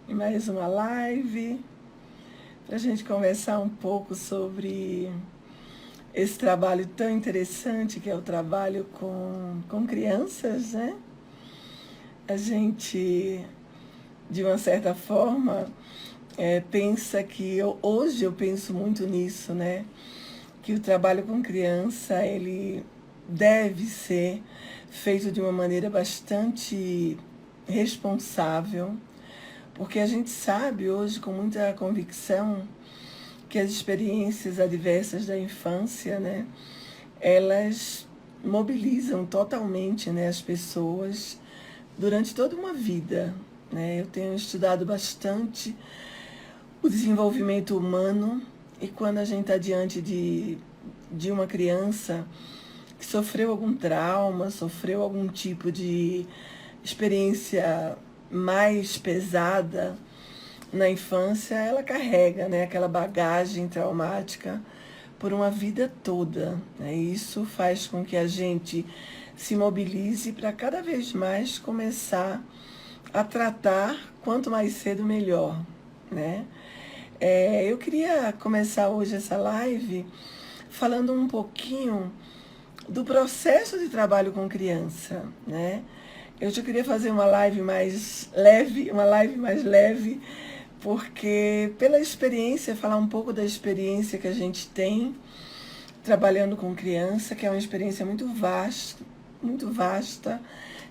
em mais uma live para a gente conversar um pouco sobre esse trabalho tão interessante que é o trabalho com crianças, né? A gente, de uma certa forma, pensa que hoje eu penso muito nisso, né? Que o trabalho com criança ele deve ser feito de uma maneira bastante responsável, porque a gente sabe hoje com muita convicção que as experiências adversas da infância, né, elas mobilizam totalmente, né, as pessoas durante toda uma vida, né? Eu tenho estudado bastante o desenvolvimento humano e quando a gente está diante de uma criança que sofreu algum trauma, sofreu algum tipo de experiência mais pesada na infância, ela carrega, né, aquela bagagem traumática por uma vida toda, né? E isso faz com que a gente se mobilize para cada vez mais começar a tratar quanto mais cedo melhor, né? Eu queria começar hoje essa live falando um pouquinho do processo de trabalho com criança, né? Eu já queria fazer uma live mais leve, porque pela experiência, falar um pouco da experiência que a gente tem trabalhando com criança, que é uma experiência muito vasta,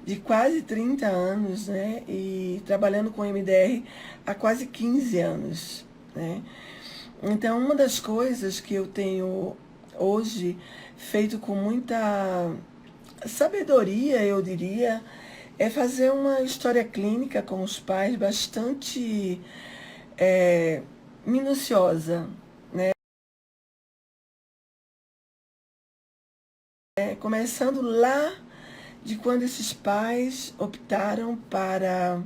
de quase 30 anos, né? E trabalhando com MDR há quase 15 anos, né? Então, uma das coisas que eu tenho hoje feito com muita sabedoria, eu diria, é fazer uma história clínica com os pais bastante minuciosa, né? Começando lá de quando esses pais optaram para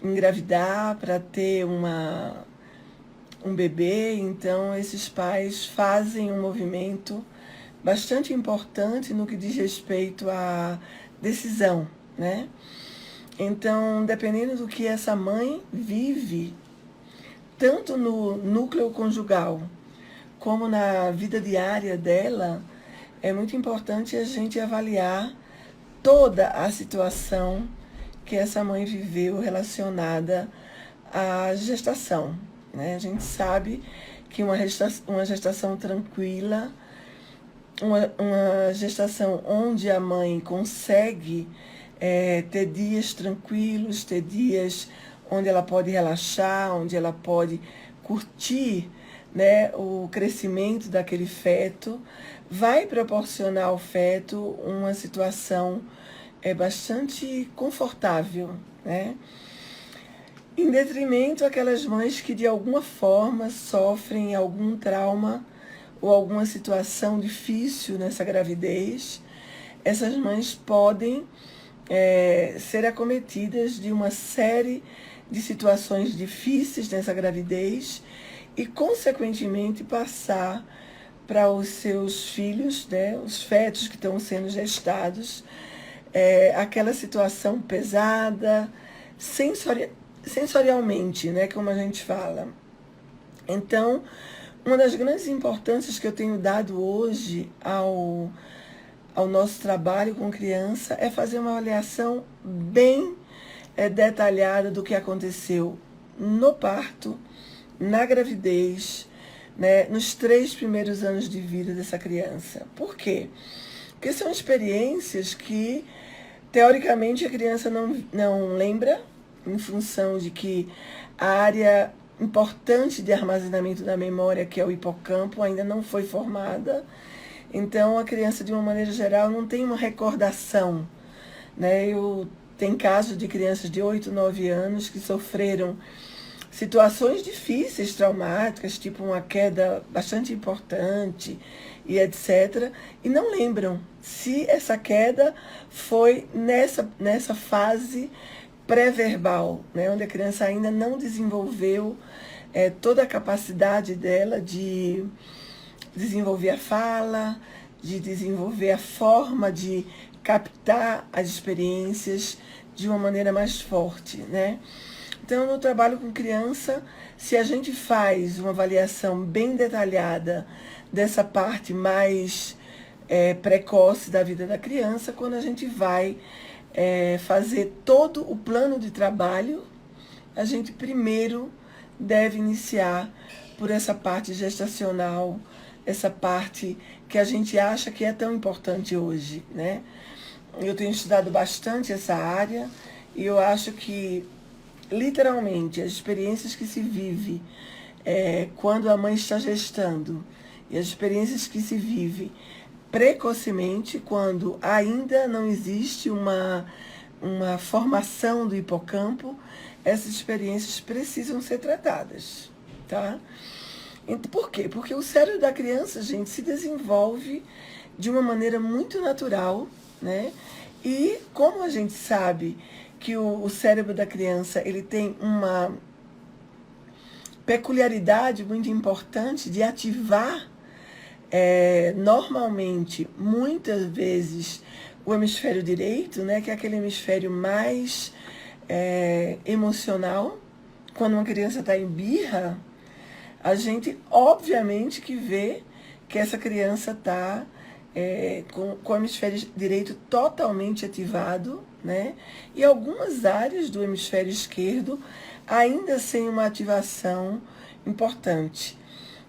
engravidar, para ter um bebê, então esses pais fazem um movimento bastante importante no que diz respeito à decisão, né? Então, dependendo do que essa mãe vive, tanto no núcleo conjugal como na vida diária dela, é muito importante a gente avaliar toda a situação que essa mãe viveu relacionada à gestação, né? A gente sabe que uma gestação tranquila, uma gestação onde a mãe consegue ter dias tranquilos, ter dias onde ela pode relaxar, onde ela pode curtir, né, o crescimento daquele feto, vai proporcionar ao feto uma situação bastante confortável, né? Em detrimento aquelas mães que de alguma forma sofrem algum trauma ou alguma situação difícil nessa gravidez, essas mães podem ser acometidas de uma série de situações difíceis nessa gravidez e, consequentemente, passar para os seus filhos, né, os fetos que estão sendo gestados, aquela situação pesada, sensorialmente, né, como a gente fala. Então, uma das grandes importâncias que eu tenho dado hoje ao nosso trabalho com criança é fazer uma avaliação bem detalhada do que aconteceu no parto, na gravidez, né, nos 3 primeiros anos de vida dessa criança. Por quê? Porque são experiências que, teoricamente, a criança não lembra, em função de que a área importante de armazenamento da memória, que é o hipocampo, ainda não foi formada. Então, a criança, de uma maneira geral, não tem uma recordação, né? Tem casos de crianças de 8, 9 anos que sofreram situações difíceis, traumáticas, tipo uma queda bastante importante e etc., e não lembram se essa queda foi nessa fase pré-verbal, né, onde a criança ainda não desenvolveu toda a capacidade dela de desenvolver a fala, de desenvolver a forma de captar as experiências de uma maneira mais forte, né? Então, no trabalho com criança, se a gente faz uma avaliação bem detalhada dessa parte mais precoce da vida da criança, quando a gente vai fazer todo o plano de trabalho, a gente primeiro deve iniciar por essa parte gestacional, essa parte que a gente acha que é tão importante hoje, né? Eu tenho estudado bastante essa área e eu acho que, literalmente, as experiências que se vive quando a mãe está gestando e as experiências que se vive precocemente, quando ainda não existe uma formação do hipocampo, essas experiências precisam ser tratadas, tá? Por quê? Porque o cérebro da criança, gente, se desenvolve de uma maneira muito natural, né? E como a gente sabe que o cérebro da criança ele tem uma peculiaridade muito importante de ativar normalmente, muitas vezes, o hemisfério direito, né, que é aquele hemisfério mais emocional. Quando uma criança está em birra, a gente obviamente que vê que essa criança está com o hemisfério direito totalmente ativado, né? E algumas áreas do hemisfério esquerdo ainda sem uma ativação importante.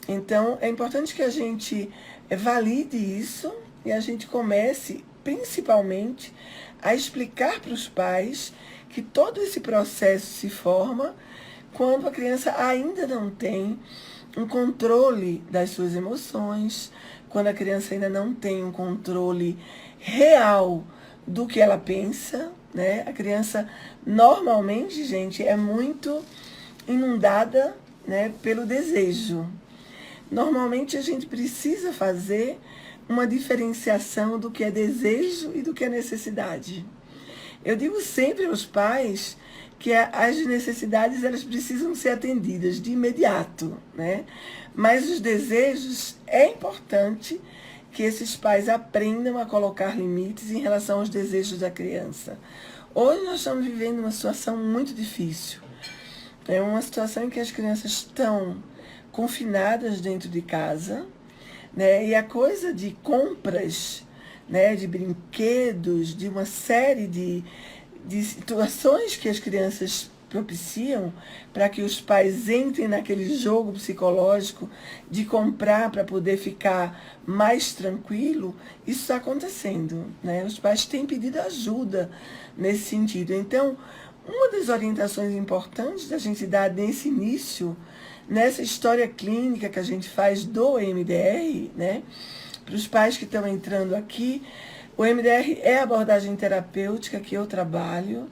Então, é importante que a gente valide isso e a gente comece, principalmente, a explicar para os pais que todo esse processo se forma quando a criança ainda não tem um controle das suas emoções, quando a criança ainda não tem um controle real do que ela pensa, né? A criança, normalmente, gente, é muito inundada, né, pelo desejo. Normalmente a gente precisa fazer uma diferenciação do que é desejo e do que é necessidade. Eu digo sempre aos pais que as necessidades elas precisam ser atendidas de imediato, né? Mas os desejos, é importante que esses pais aprendam a colocar limites em relação aos desejos da criança. Hoje nós estamos vivendo uma situação muito difícil. É uma situação em que as crianças estão confinadas dentro de casa, né? E a coisa de compras, né, de brinquedos, de uma série de situações que as crianças propiciam para que os pais entrem naquele jogo psicológico de comprar para poder ficar mais tranquilo, isso está acontecendo, né? Os pais têm pedido ajuda nesse sentido. Então, uma das orientações importantes da gente dar nesse início, nessa história clínica que a gente faz do EMDR, né? Para os pais que estão entrando aqui, o EMDR é a abordagem terapêutica que eu trabalho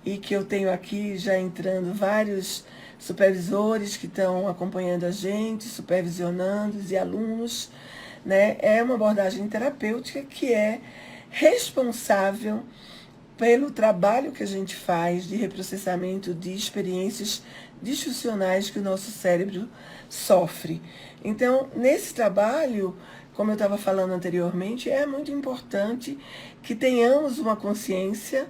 e que eu tenho aqui já entrando vários supervisores que estão acompanhando a gente, supervisionando e alunos, né? É uma abordagem terapêutica que é responsável pelo trabalho que a gente faz de reprocessamento de experiências disfuncionais que o nosso cérebro sofre. Então, nesse trabalho, como eu estava falando anteriormente, é muito importante que tenhamos uma consciência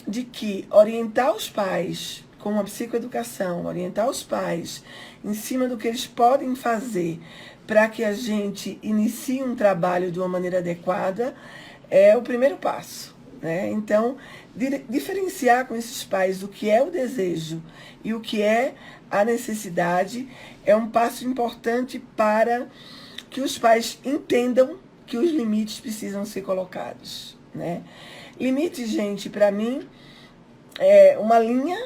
de que orientar os pais com a psicoeducação, orientar os pais em cima do que eles podem fazer para que a gente inicie um trabalho de uma maneira adequada é o primeiro passo, né? Então, diferenciar com esses pais o que é o desejo e o que é a necessidade é um passo importante para que os pais entendam que os limites precisam ser colocados, né? Limite, gente, para mim, é uma linha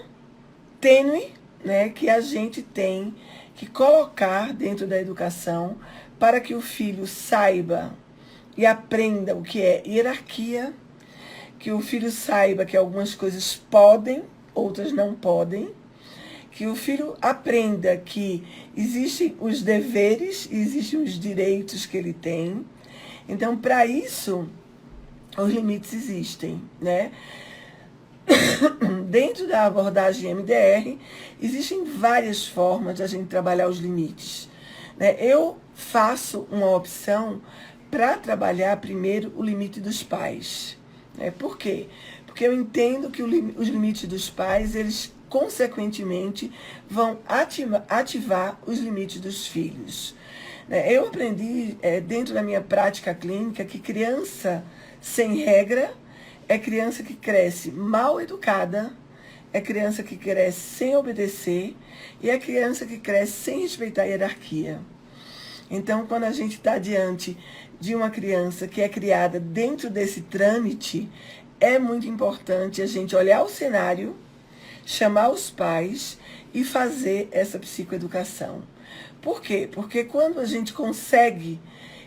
tênue, né, que a gente tem que colocar dentro da educação para que o filho saiba e aprenda o que é hierarquia, que o filho saiba que algumas coisas podem, outras não podem, que o filho aprenda que existem os deveres e existem os direitos que ele tem. Então, para isso, os limites existem, né? Dentro da abordagem MDR, existem várias formas de a gente trabalhar os limites, né? Eu faço uma opção para trabalhar primeiro o limite dos pais, né? Por quê? Porque eu entendo que os limites dos pais, eles consequentemente, vão ativar os limites dos filhos. Eu aprendi, dentro da minha prática clínica, que criança sem regra é criança que cresce mal educada, é criança que cresce sem obedecer e é criança que cresce sem respeitar a hierarquia. Então, quando a gente está diante de uma criança que é criada dentro desse trâmite, é muito importante a gente olhar o cenário, chamar os pais e fazer essa psicoeducação. Por quê? Porque quando a gente consegue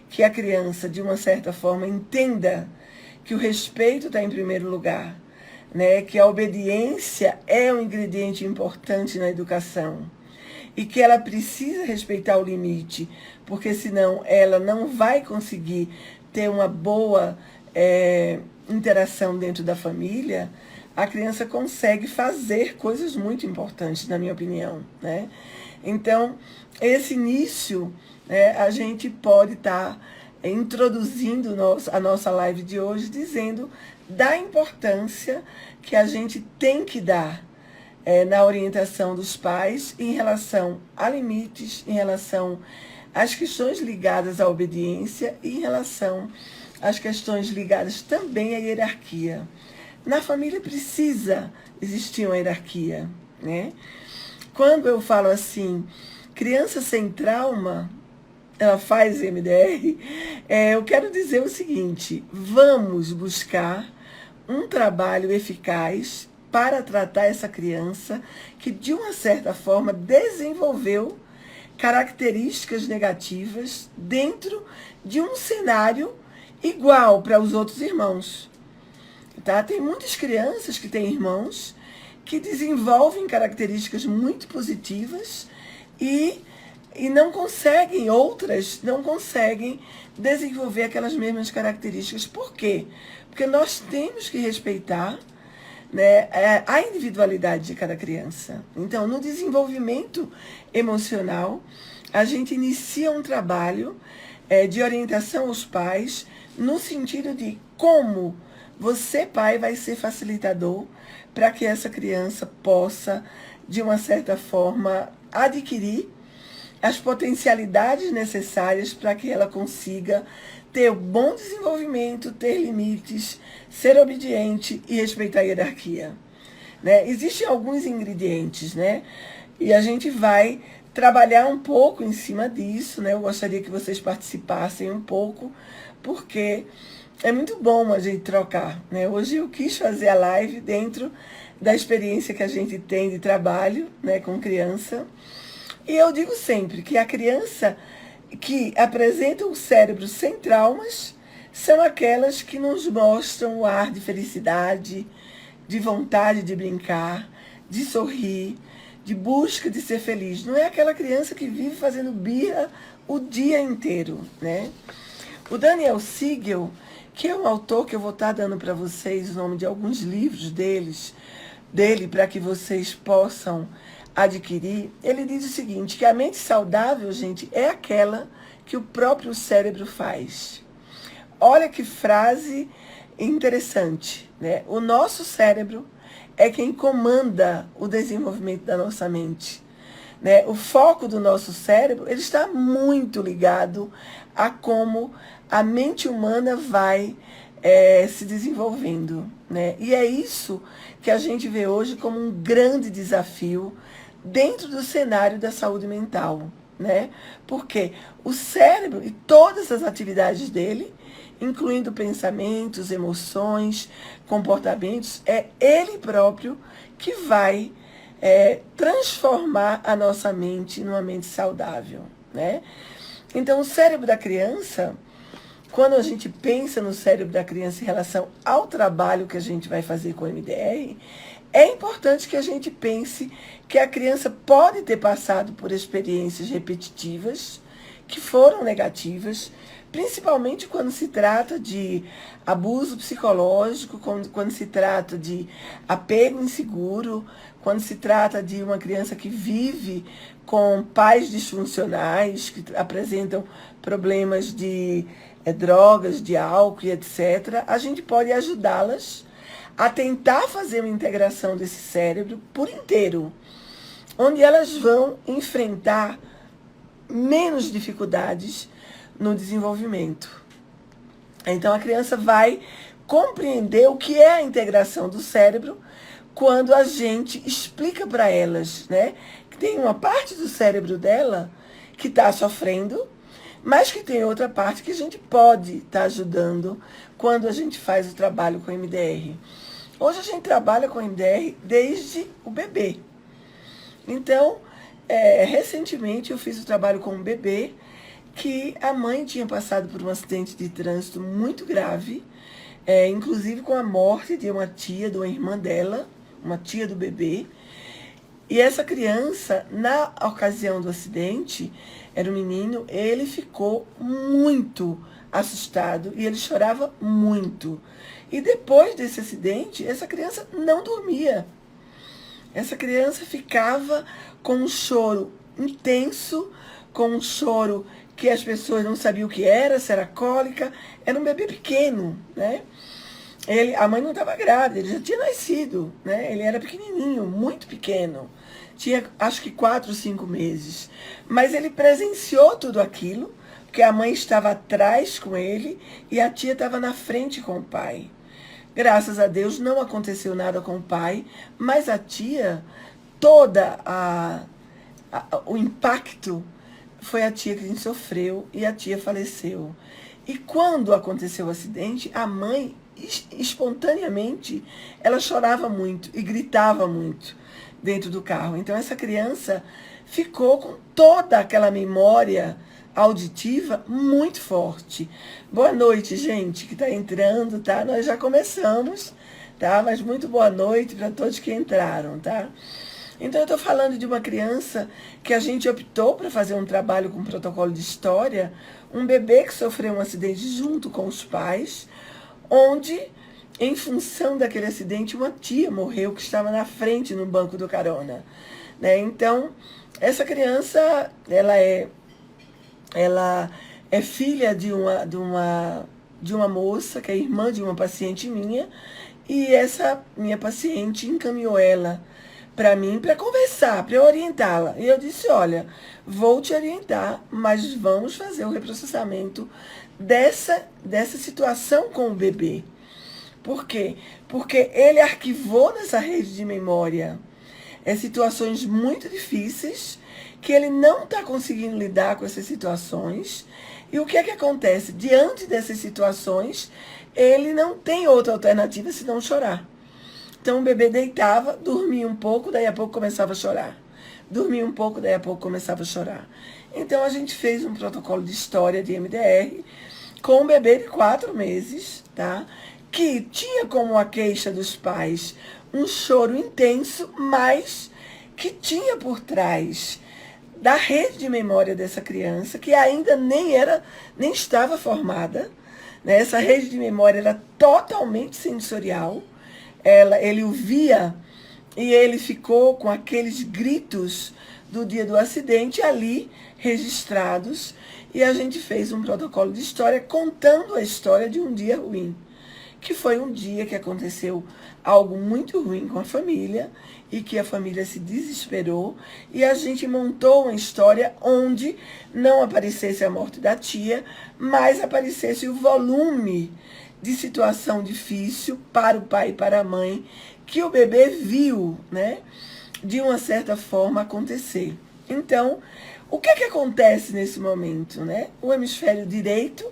que a criança, de uma certa forma, entenda que o respeito está em primeiro lugar, né? Que a obediência é um ingrediente importante na educação e que ela precisa respeitar o limite, porque senão ela não vai conseguir ter uma boa interação dentro da família, a criança consegue fazer coisas muito importantes, na minha opinião, né? Então, esse início, a gente pode estar introduzindo a nossa live de hoje, dizendo da importância que a gente tem que dar na orientação dos pais em relação a limites, em relação às questões ligadas à obediência e em relação às questões ligadas também à hierarquia. Na família precisa existir uma hierarquia, né? Quando eu falo assim, criança sem trauma, ela faz MDR, eu quero dizer o seguinte: vamos buscar um trabalho eficaz para tratar essa criança que, de uma certa forma, desenvolveu características negativas dentro de um cenário igual para os outros irmãos. Tá? Tem muitas crianças que têm irmãos que desenvolvem características muito positivas e não conseguem, outras não conseguem desenvolver aquelas mesmas características. Por quê? Porque nós temos que respeitar, né, a individualidade de cada criança. Então, no desenvolvimento emocional, a gente inicia um trabalho de orientação aos pais, no sentido de como você, pai, vai ser facilitador para que essa criança possa, de uma certa forma, adquirir as potencialidades necessárias para que ela consiga ter um bom desenvolvimento, ter limites, ser obediente e respeitar a hierarquia. Né? Existem alguns ingredientes, né? E a gente vai trabalhar um pouco em cima disso, né? Eu gostaria que vocês participassem um pouco, porque é muito bom a gente trocar, né? Hoje eu quis fazer a live dentro da experiência que a gente tem de trabalho, né, com criança. E eu digo sempre que a criança que apresenta um cérebro sem traumas são aquelas que nos mostram o ar de felicidade, de vontade de brincar, de sorrir, de busca de ser feliz. Não é aquela criança que vive fazendo birra o dia inteiro, né? O Daniel Siegel, que é um autor que eu vou estar dando para vocês o nome de alguns livros dele para que vocês possam adquirir, ele diz o seguinte, que a mente saudável, gente, é aquela que o próprio cérebro faz. Olha que frase interessante, né? O nosso cérebro é quem comanda o desenvolvimento da nossa mente, né? O foco do nosso cérebro, ele está muito ligado a como a mente humana vai se desenvolvendo, né? E é isso que a gente vê hoje como um grande desafio dentro do cenário da saúde mental, né? Porque o cérebro e todas as atividades dele, incluindo pensamentos, emoções, comportamentos, é ele próprio que vai transformar a nossa mente numa mente saudável, né? Então, o cérebro da criança, quando a gente pensa no cérebro da criança em relação ao trabalho que a gente vai fazer com o MDR, é importante que a gente pense que a criança pode ter passado por experiências repetitivas que foram negativas, principalmente quando se trata de abuso psicológico, quando se trata de apego inseguro, quando se trata de uma criança que vive com pais disfuncionais, que apresentam problemas de drogas, de álcool e etc., a gente pode ajudá-las a tentar fazer uma integração desse cérebro por inteiro, onde elas vão enfrentar menos dificuldades no desenvolvimento. Então a criança vai compreender o que é a integração do cérebro quando a gente explica para elas, né, que tem uma parte do cérebro dela que está sofrendo, mas que tem outra parte que a gente pode estar ajudando quando a gente faz o trabalho com MDR. Hoje a gente trabalha com MDR desde o bebê. Então, recentemente eu fiz o trabalho com um bebê que a mãe tinha passado por um acidente de trânsito muito grave, inclusive com a morte de uma tia, de uma irmã dela, uma tia do bebê. E essa criança, na ocasião do acidente, era um menino, ele ficou muito assustado e ele chorava muito. E depois desse acidente, essa criança não dormia. Essa criança ficava com um choro intenso, com um choro que as pessoas não sabiam o que era, se era cólica. Era um bebê pequeno, né? A mãe não estava grávida, ele já tinha nascido, né? Ele era pequenininho, muito pequeno. Tinha, acho que 4 ou 5 meses. Mas ele presenciou tudo aquilo, porque a mãe estava atrás com ele e a tia estava na frente com o pai. Graças a Deus não aconteceu nada com o pai, mas a tia, o impacto foi a tia que sofreu e a tia faleceu. E quando aconteceu o acidente, a mãe, espontaneamente, ela chorava muito e gritava muito dentro do carro. Então essa criança ficou com toda aquela memória auditiva muito forte. Boa noite, gente, que está entrando, tá? Nós já começamos, tá? Mas muito boa noite para todos que entraram, tá? Então eu estou falando de uma criança que a gente optou para fazer um trabalho com protocolo de história, um bebê que sofreu um acidente junto com os pais, onde, em função daquele acidente, uma tia morreu que estava na frente no banco do carona, né? Então, essa criança, ela é filha de uma moça, que é irmã de uma paciente minha, e essa minha paciente encaminhou ela para mim, para conversar, para orientá-la. E eu disse, olha, vou te orientar, mas vamos fazer o reprocessamento dessa situação com o bebê. Por quê? Porque ele arquivou nessa rede de memória situações muito difíceis, que ele não está conseguindo lidar com essas situações. E o que é que acontece? Diante dessas situações, ele não tem outra alternativa senão chorar. Então o bebê deitava, dormia um pouco, daí a pouco começava a chorar. Dormia um pouco, daí a pouco começava a chorar. Então a gente fez um protocolo de história de MDR com um bebê de 4 meses, tá? Que tinha como a queixa dos pais um choro intenso, mas que tinha por trás da rede de memória dessa criança, que ainda nem estava formada, né? Essa rede de memória era totalmente sensorial. Ele o via e ele ficou com aqueles gritos do dia do acidente ali registrados, e a gente fez um protocolo de história contando a história de um dia ruim, que foi um dia que aconteceu algo muito ruim com a família e que a família se desesperou, e a gente montou uma história onde não aparecesse a morte da tia, mas aparecesse o volume de situação difícil para o pai e para a mãe que o bebê viu, né, de uma certa forma acontecer. Então, o que é que acontece nesse momento, né? O hemisfério direito,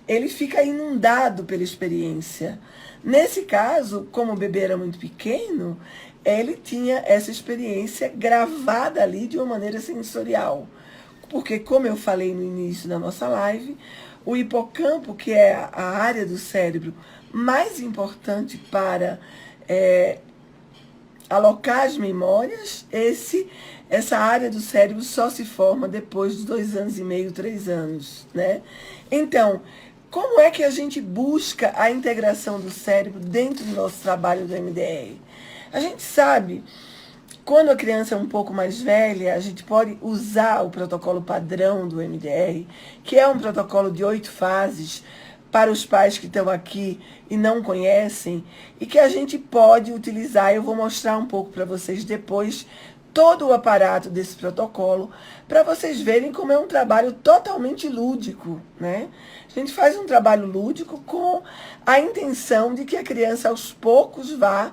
ele fica inundado pela experiência. Nesse caso, como o bebê era muito pequeno, ele tinha essa experiência gravada ali de uma maneira sensorial. Porque, como eu falei no início da nossa live, o hipocampo, que é a área do cérebro mais importante para alocar as memórias, essa área do cérebro só se forma depois de 2 anos e meio, 3 anos, né? Então, como é que a gente busca a integração do cérebro dentro do nosso trabalho do MDR? A gente sabe, quando a criança é um pouco mais velha, a gente pode usar o protocolo padrão do MDR, que é um protocolo de 8 fases, para os pais que estão aqui e não conhecem, e que a gente pode utilizar. Eu vou mostrar um pouco para vocês depois todo o aparato desse protocolo, para vocês verem como é um trabalho totalmente lúdico, né? A gente faz um trabalho lúdico com a intenção de que a criança aos poucos vá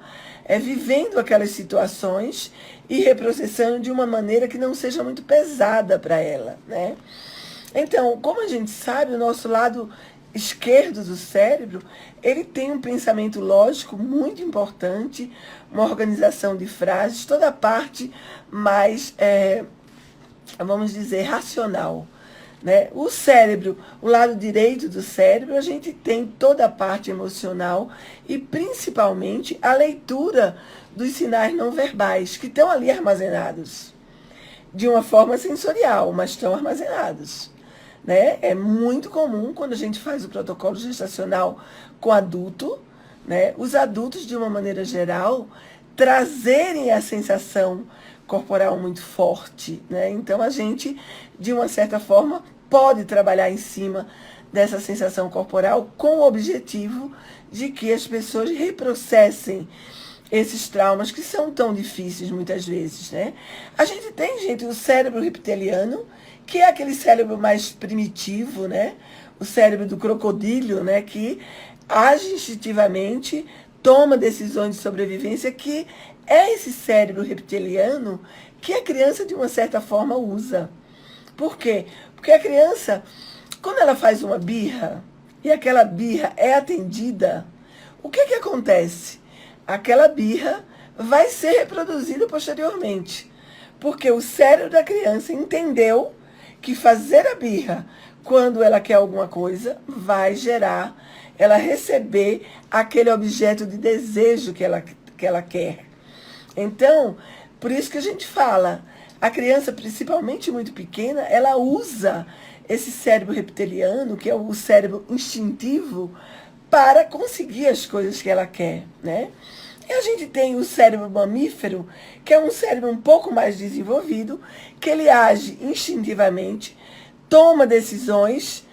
vivendo aquelas situações e reprocessando de uma maneira que não seja muito pesada para ela, né? Então, como a gente sabe, o nosso lado esquerdo do cérebro, ele tem um pensamento lógico muito importante, uma organização de frases, toda a parte mais, vamos dizer, racional, né? O cérebro, o lado direito do cérebro, a gente tem toda a parte emocional e principalmente a leitura dos sinais não verbais que estão ali armazenados de uma forma sensorial, mas estão armazenados, né? É muito comum quando a gente faz o protocolo gestacional com adulto, né? Os adultos, de uma maneira geral, trazerem a sensação corporal muito forte, né? Então a gente, de uma certa forma, pode trabalhar em cima dessa sensação corporal com o objetivo de que as pessoas reprocessem esses traumas que são tão difíceis muitas vezes, né? A gente tem, gente, o cérebro reptiliano, que é aquele cérebro mais primitivo, né? O cérebro do crocodilo, né? Que age instintivamente, toma decisões de sobrevivência, que é esse cérebro reptiliano que a criança, de uma certa forma, usa. Por quê? Porque a criança, quando ela faz uma birra, e aquela birra é atendida, o que acontece? Aquela birra vai ser reproduzida posteriormente. Porque o cérebro da criança entendeu que fazer a birra quando ela quer alguma coisa vai gerar ela receber aquele objeto de desejo que ela quer. Então, por isso que a gente fala, a criança, principalmente muito pequena, ela usa esse cérebro reptiliano, que é o cérebro instintivo, para conseguir as coisas que ela quer, né? E a gente tem o cérebro mamífero, que é um cérebro um pouco mais desenvolvido, que ele age instintivamente, toma decisões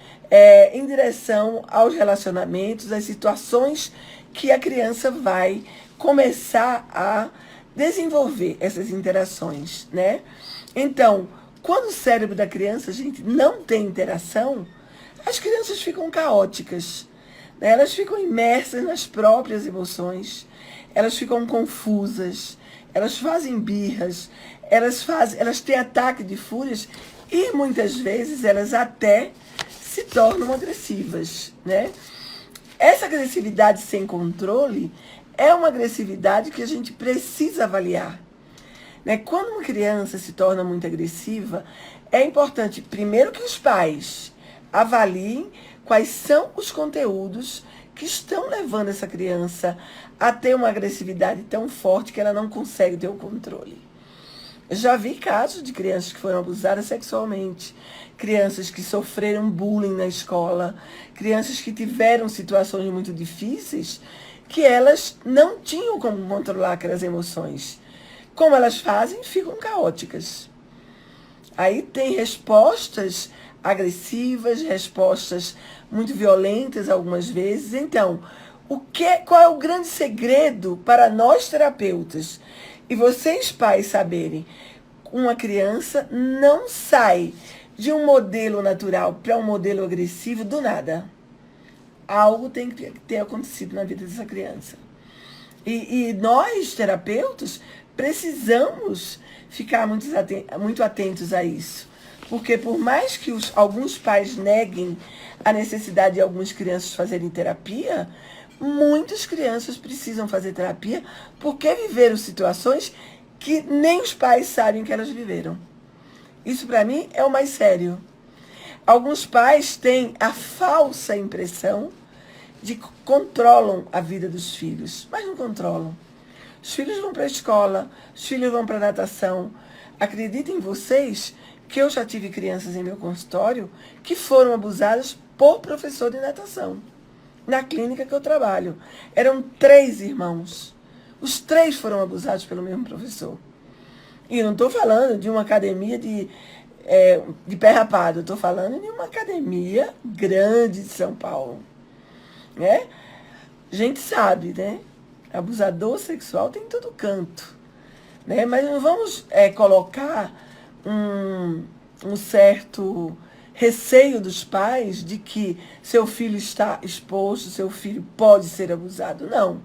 em direção aos relacionamentos, às situações que a criança vai começar a desenvolver essas interações, né? Então, quando o cérebro da criança, gente, não tem interação, as crianças ficam caóticas, né? Elas ficam imersas nas próprias emoções, elas ficam confusas, elas fazem birras, elas têm ataque de fúrias e muitas vezes elas até se tornam agressivas, né? Essa agressividade sem controle é uma agressividade que a gente precisa avaliar, né? Quando uma criança se torna muito agressiva, é importante, primeiro, que os pais avaliem quais são os conteúdos que estão levando essa criança a ter uma agressividade tão forte que ela não consegue ter o controle. Eu já vi casos de crianças que foram abusadas sexualmente, crianças que sofreram bullying na escola, crianças que tiveram situações muito difíceis, que elas não tinham como controlar aquelas emoções. Como elas fazem, ficam caóticas. Aí tem respostas agressivas, respostas muito violentas algumas vezes. Então, qual é o grande segredo para nós terapeutas e vocês pais saberem? Uma criança não sai de um modelo natural para um modelo agressivo do nada. Algo tem que ter acontecido na vida dessa criança. E nós, terapeutas, precisamos ficar muito atentos a isso. Porque por mais que alguns pais neguem a necessidade de algumas crianças fazerem terapia, muitas crianças precisam fazer terapia porque viveram situações que nem os pais sabem que elas viveram. Isso, para mim, é o mais sério. Alguns pais têm a falsa impressão de que controlam a vida dos filhos, mas não controlam. Os filhos vão para a escola, os filhos vão para a natação. Acreditem vocês que eu já tive crianças em meu consultório que foram abusadas por professor de natação. Na clínica que eu trabalho. Eram 3 irmãos. Os 3 foram abusados pelo mesmo professor. E eu não estou falando de uma academia de pé rapado. Eu estou falando de uma academia grande de São Paulo. né? A gente sabe, né? Abusador sexual tem em todo canto, né? Mas não vamos colocar um certo receio dos pais de que seu filho está exposto, seu filho pode ser abusado. Não.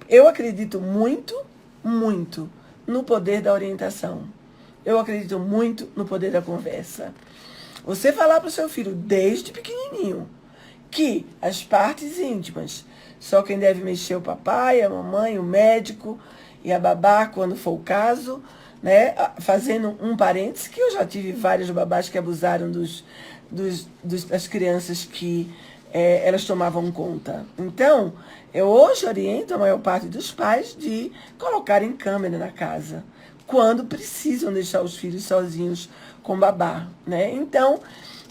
Eu acredito muito, muito no poder da orientação. Eu acredito muito no poder da conversa. Você falar para o seu filho desde pequenininho que as partes íntimas, só quem deve mexer é o papai, a mamãe, o médico e a babá, quando for o caso, né? Fazendo um parênteses, que eu já tive vários babás que abusaram das crianças que elas tomavam conta. Então, eu hoje oriento a maior parte dos pais de colocarem câmera na casa, quando precisam deixar os filhos sozinhos com babá, né? Então,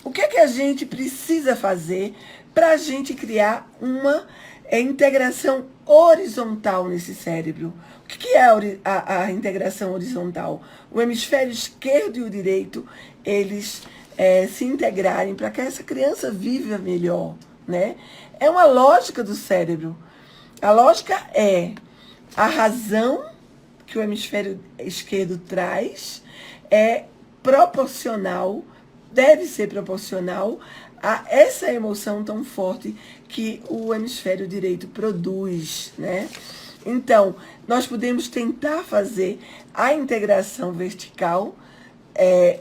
o que é que a gente precisa fazer para a gente criar uma integração horizontal nesse cérebro? O que é a integração horizontal? O hemisfério esquerdo e o direito, eles se integrarem para que essa criança viva melhor, né? É uma lógica do cérebro. A lógica é a razão que o hemisfério esquerdo traz é proporcional, deve ser proporcional a essa emoção tão forte que o hemisfério direito produz, né? Então, nós podemos tentar fazer a integração vertical,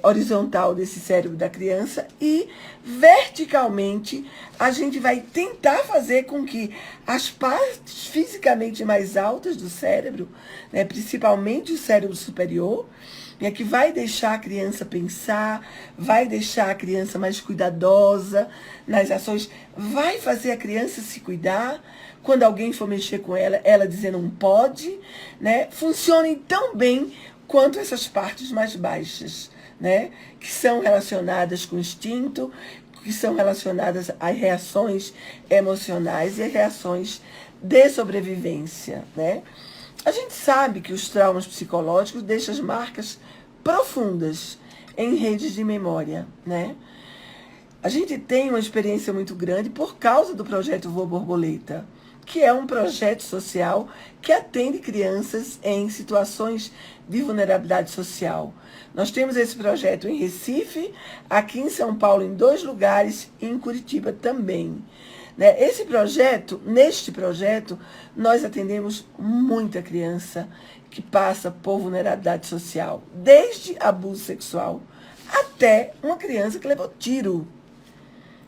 horizontal desse cérebro da criança e verticalmente a gente vai tentar fazer com que as partes fisicamente mais altas do cérebro, né, principalmente o cérebro superior, que vai deixar a criança pensar, vai deixar a criança mais cuidadosa nas ações, vai fazer a criança se cuidar. Quando alguém for mexer com ela, ela dizer não pode, né? Funcionem tão bem quanto essas partes mais baixas, né? Que são relacionadas com o instinto, que são relacionadas às reações emocionais e às reações de sobrevivência, né? A gente sabe que os traumas psicológicos deixam as marcas profundas em redes de memória, né? A gente tem uma experiência muito grande por causa do projeto Voa Borboleta, que é um projeto social que atende crianças em situações de vulnerabilidade social. Nós temos esse projeto em Recife, aqui em São Paulo, em 2 lugares, e em Curitiba também. Neste projeto, nós atendemos muita criança que passa por vulnerabilidade social, desde abuso sexual até uma criança que levou tiro.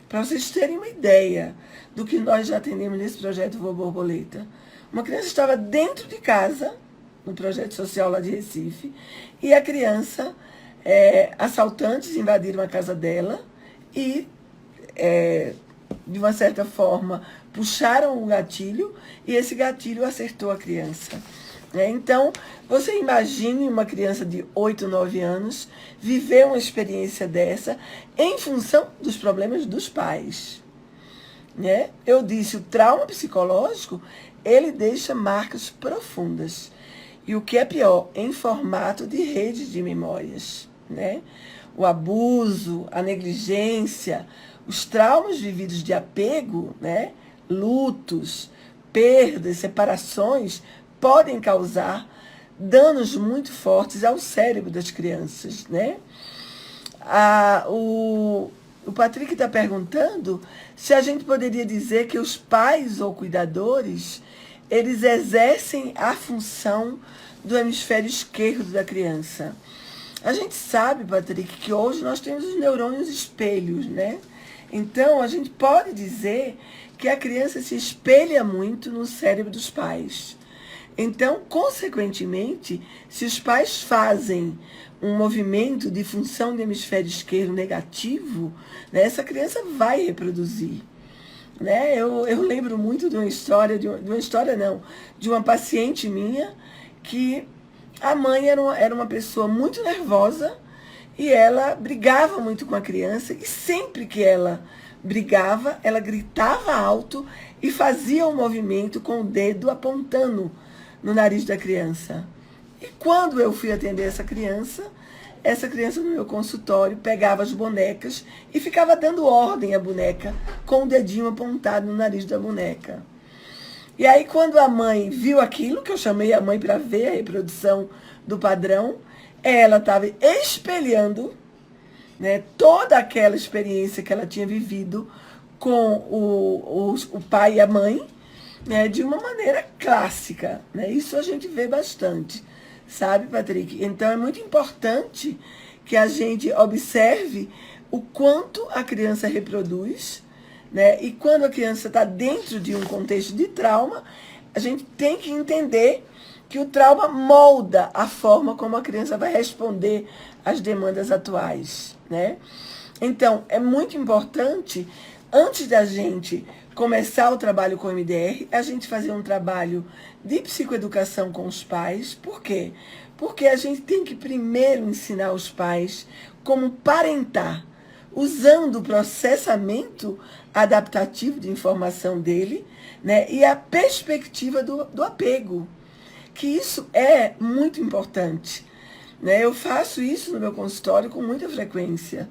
Para vocês terem uma ideia do que nós já atendemos nesse projeto Voa Borboleta. Uma criança estava dentro de casa, no projeto social lá de Recife, e a criança, assaltantes invadiram a casa dela e, de uma certa forma, puxaram o gatilho e esse gatilho acertou a criança. Então, você imagine uma criança de 8, 9 anos viver uma experiência dessa em função dos problemas dos pais. Né? Eu disse, o trauma psicológico, ele deixa marcas profundas. E o que é pior, em formato de rede de memórias. Né? O abuso, a negligência, os traumas vividos de apego, né? Lutos, perdas, separações, podem causar danos muito fortes ao cérebro das crianças, né? O Patrick está perguntando se a gente poderia dizer que os pais ou cuidadores, eles exercem a função do hemisfério esquerdo da criança. A gente sabe, Patrick, que hoje nós temos os neurônios espelhos, né? Então, a gente pode dizer que a criança se espelha muito no cérebro dos pais. Então, consequentemente, se os pais fazem um movimento de função do hemisfério esquerdo negativo, né, essa criança vai reproduzir. Né? Eu lembro muito de uma história, de uma paciente minha, que a mãe era uma pessoa muito nervosa e ela brigava muito com a criança e sempre que ela brigava, ela gritava alto e fazia um movimento com o dedo apontando no nariz da criança. E quando eu fui atender essa criança, essa criança no meu consultório pegava as bonecas e ficava dando ordem à boneca com o dedinho apontado no nariz da boneca. E aí, quando a mãe viu aquilo, que eu chamei a mãe para ver a reprodução do padrão, ela estava espelhando, né, toda aquela experiência que ela tinha vivido com o pai e a mãe, né, de uma maneira clássica. Né? Isso a gente vê bastante, sabe, Patrick? Então, é muito importante que a gente observe o quanto a criança reproduz, né? E quando a criança está dentro de um contexto de trauma, a gente tem que entender que o trauma molda a forma como a criança vai responder às demandas atuais, né? Então, é muito importante, antes da gente começar o trabalho com o MDR, a gente fazer um trabalho de psicoeducação com os pais. Por quê? Porque a gente tem que primeiro ensinar os pais como parentar, usando o processamento adaptativo de informação dele, né, e a perspectiva do apego, que isso é muito importante. Né? Eu faço isso no meu consultório com muita frequência.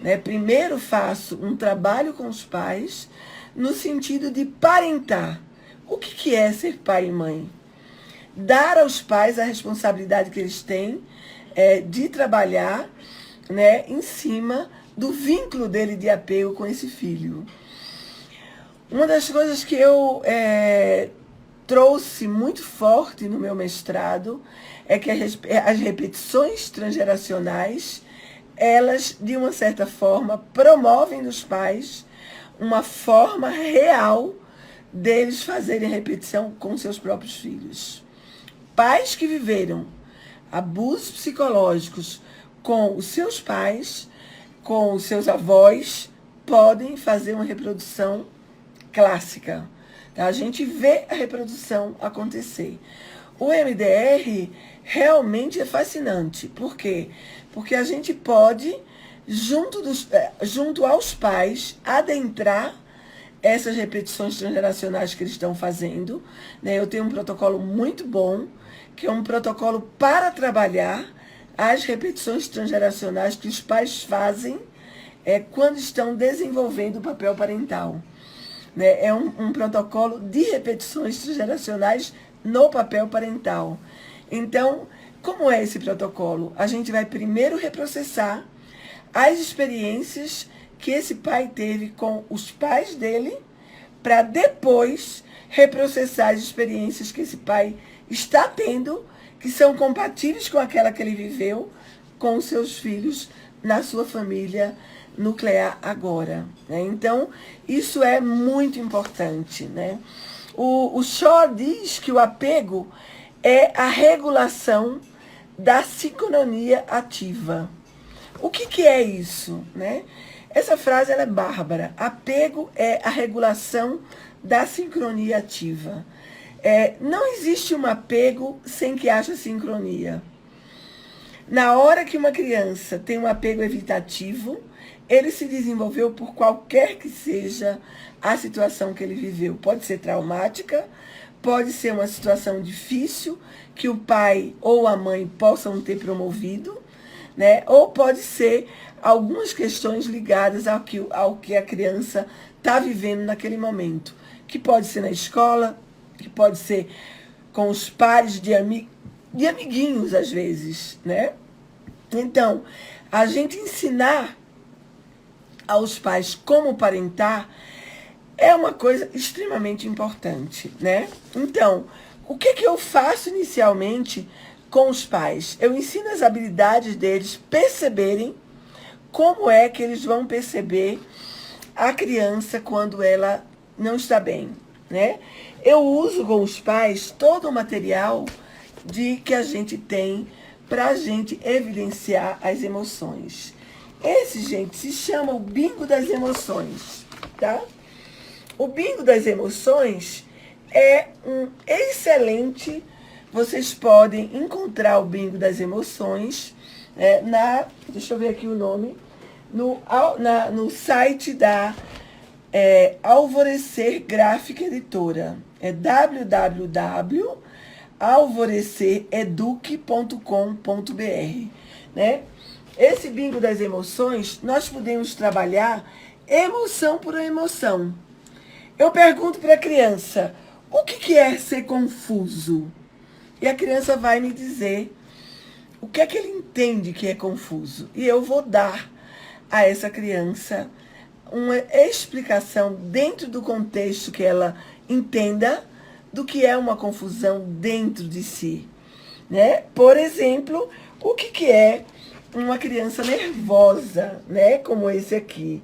Né? Primeiro faço um trabalho com os pais no sentido de parentar. O que é ser pai e mãe? Dar aos pais a responsabilidade que eles têm de trabalhar, né, em cima do vínculo dele de apego com esse filho. Uma das coisas que eu trouxe muito forte no meu mestrado é que as repetições transgeracionais, elas, de uma certa forma, promovem nos pais uma forma real deles fazerem repetição com seus próprios filhos. Pais que viveram abusos psicológicos com os seus pais, com os seus avós, podem fazer uma reprodução clássica. A gente vê a reprodução acontecer. O MDR realmente é fascinante. Por quê? Porque a gente pode, junto aos pais, adentrar essas repetições transgeracionais que eles estão fazendo. Né? Eu tenho um protocolo muito bom, que é um protocolo para trabalhar as repetições transgeracionais que os pais fazem quando estão desenvolvendo o papel parental. Né? É um protocolo de repetições transgeracionais no papel parental. Então, como é esse protocolo? A gente vai primeiro reprocessar as experiências que esse pai teve com os pais dele, para depois reprocessar as experiências que esse pai está tendo, que são compatíveis com aquela que ele viveu com os seus filhos na sua família nuclear agora. Né? Então, isso é muito importante. Né? O Shore diz que o apego é a regulação da sincronia ativa. O que é isso? Né? Essa frase ela é bárbara. Apego é a regulação da sincronia ativa. Não existe um apego sem que haja sincronia. Na hora que uma criança tem um apego evitativo, ele se desenvolveu por qualquer que seja a situação que ele viveu. Pode ser traumática, pode ser uma situação difícil que o pai ou a mãe possam ter promovido, né? Ou pode ser algumas questões ligadas ao que a criança está vivendo naquele momento, que pode ser na escola, que pode ser com os pares de amiguinhos, às vezes, né? Então, a gente ensinar aos pais como parentar é uma coisa extremamente importante, né? Então, o que eu faço inicialmente com os pais? Eu ensino as habilidades deles perceberem como é que eles vão perceber a criança quando ela não está bem, né? Eu uso com os pais todo o material que a gente tem para a gente evidenciar as emoções. Esse, gente, se chama o bingo das emoções, tá? O bingo das emoções é um excelente... Vocês podem encontrar o bingo das emoções deixa eu ver aqui o nome, no site da Alvorecer Gráfica Editora. É www.alvorecereduc.com.br. né? Esse bingo das emoções, nós podemos trabalhar emoção por emoção. Eu pergunto para a criança, o que é ser confuso? E a criança vai me dizer o que é que ele entende que é confuso. E eu vou dar a essa criança uma explicação dentro do contexto que ela entenda do que é uma confusão dentro de si, né? Por exemplo, o que é uma criança nervosa, né? Como esse aqui.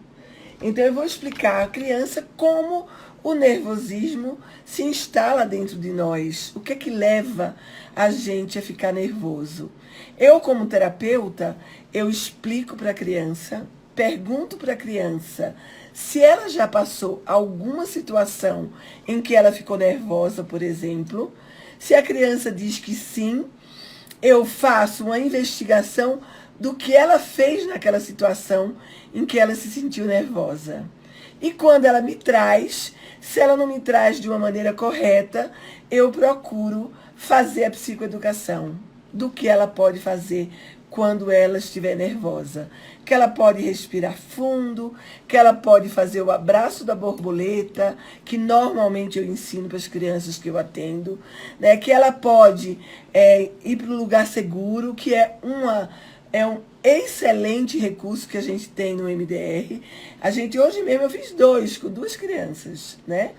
Então eu vou explicar à criança como o nervosismo se instala dentro de nós. O que é que leva a gente a ficar nervoso? Eu, como terapeuta, eu explico para a criança, pergunto para a criança se ela já passou alguma situação em que ela ficou nervosa, por exemplo. Se a criança diz que sim, eu faço uma investigação do que ela fez naquela situação em que ela se sentiu nervosa. E quando ela me traz, se ela não me traz de uma maneira correta, eu procuro fazer a psicoeducação do que ela pode fazer quando ela estiver nervosa. Que ela pode respirar fundo, que ela pode fazer o abraço da borboleta, que normalmente eu ensino para as crianças que eu atendo, né? Que ela pode ir para o lugar seguro, que é um excelente recurso que a gente tem no MDR. Hoje mesmo eu fiz 2 com 2 crianças, né?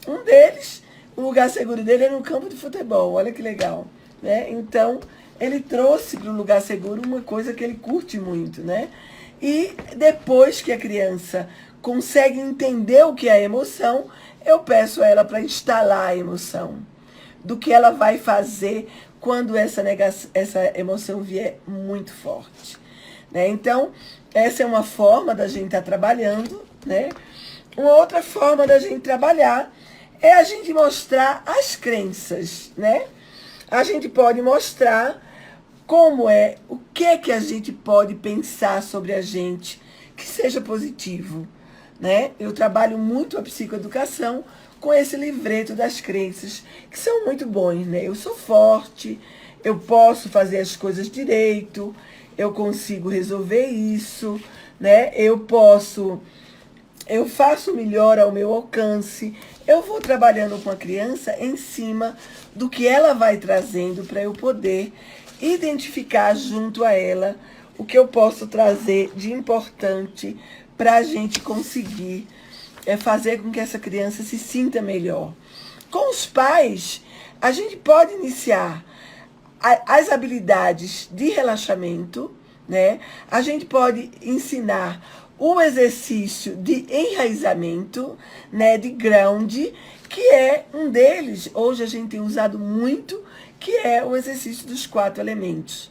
Um deles, o lugar seguro dele é no campo de futebol, olha que legal, né? Então, ele trouxe para o lugar seguro uma coisa que ele curte muito, né? E depois que a criança consegue entender o que é a emoção, eu peço a ela para instalar a emoção. Do que ela vai fazer quando essa emoção vier muito forte, né? Então, essa é uma forma da gente estar trabalhando, né? Uma outra forma da gente trabalhar é a gente mostrar as crenças, né? A gente pode mostrar o que a gente pode pensar sobre a gente que seja positivo, né? Eu trabalho muito a psicoeducação com esse livreto das crenças, que são muito bons, né? Eu sou forte, eu posso fazer as coisas direito, eu consigo resolver isso, né? Eu faço melhor ao meu alcance. Eu vou trabalhando com a criança em cima do que ela vai trazendo para eu poder identificar junto a ela o que eu posso trazer de importante para a gente conseguir fazer com que essa criança se sinta melhor. Com os pais, a gente pode iniciar as habilidades de relaxamento, né? A gente pode ensinar o exercício de enraizamento, né, de ground, que é um deles, hoje a gente tem usado muito, que é o exercício dos 4 elementos.